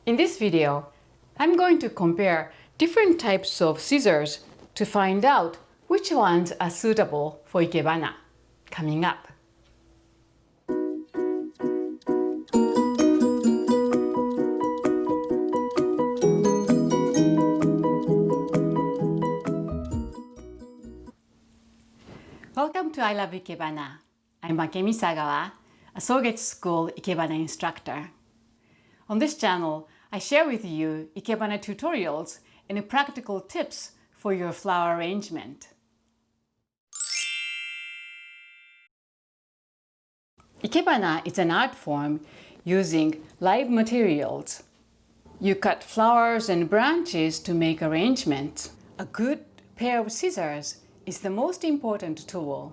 In this video, I'm going to compare different types of scissors to find out which ones are suitable for Ikebana. Coming up. Welcome to I Love Ikebana. I'm Akemi Sagawa, a Sogetsu School Ikebana instructor. On this channel, I share with you Ikebana tutorials and practical tips for your flower arrangement. Ikebana is an art form using live materials. You cut flowers and branches to make arrangements. A good pair of scissors is the most important tool.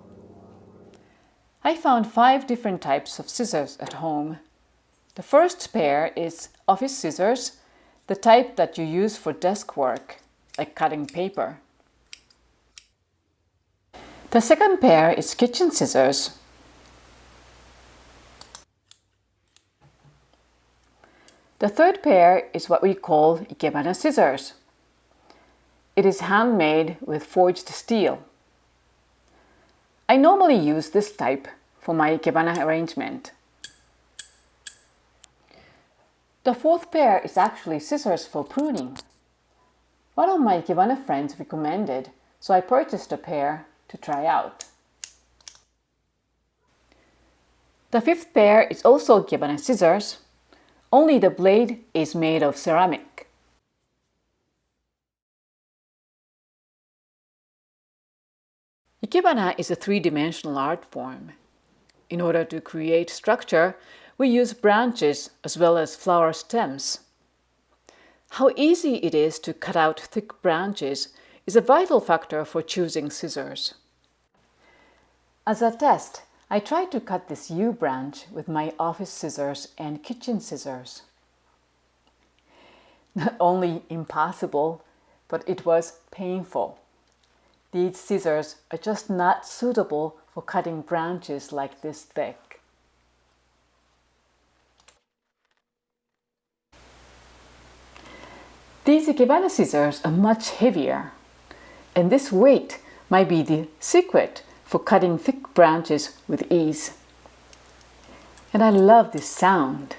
I found 5 different types of scissors at home. The first pair is office scissors, the type that you use for desk work, like cutting paper. The second pair is kitchen scissors. The third pair is what we call Ikebana scissors. It is handmade with forged steel. I normally use this type for my Ikebana arrangement. The fourth pair is actually scissors for pruning. One of my Ikebana friends recommended, so I purchased a pair to try out. The fifth pair is also Ikebana scissors, only the blade is made of ceramic. Ikebana is a 3-dimensional art form. In order to create structure, we use branches as well as flower stems. How easy it is to cut out thick branches is a vital factor for choosing scissors. As a test, I tried to cut this yew branch with my office scissors and kitchen scissors. Not only impossible, but it was painful. These scissors are just not suitable for cutting branches like this thick. These Ikebana scissors are much heavier, and this weight might be the secret for cutting thick branches with ease. And I love this sound.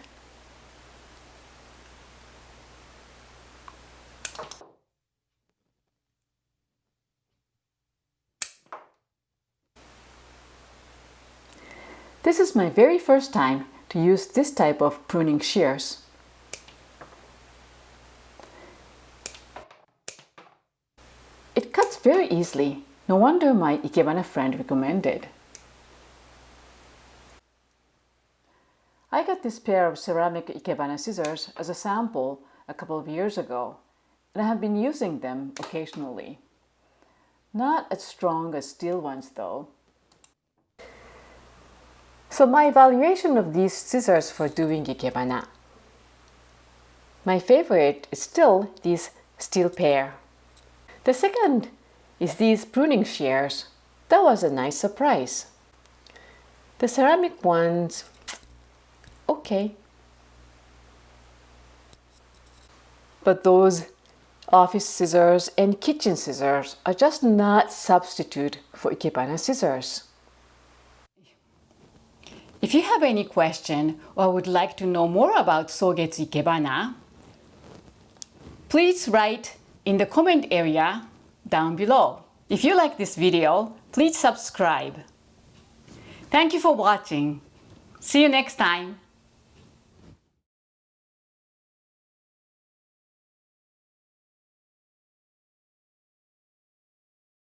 This is my very first time to use this type of pruning shears. It cuts very easily. No wonder my Ikebana friend recommended. I got this pair of ceramic Ikebana scissors as a sample a couple of years ago, and I have been using them occasionally. Not as strong as steel ones though. So my evaluation of these scissors for doing Ikebana. My favorite is still this steel pair. The second is these pruning shears. That was a nice surprise. The ceramic ones, okay. But those office scissors and kitchen scissors are just not substitute for Ikebana scissors. If you have any question or would like to know more about Sogetsu Ikebana, please write in the comment area down below. If you like this video, please subscribe. Thank you for watching. See you next time.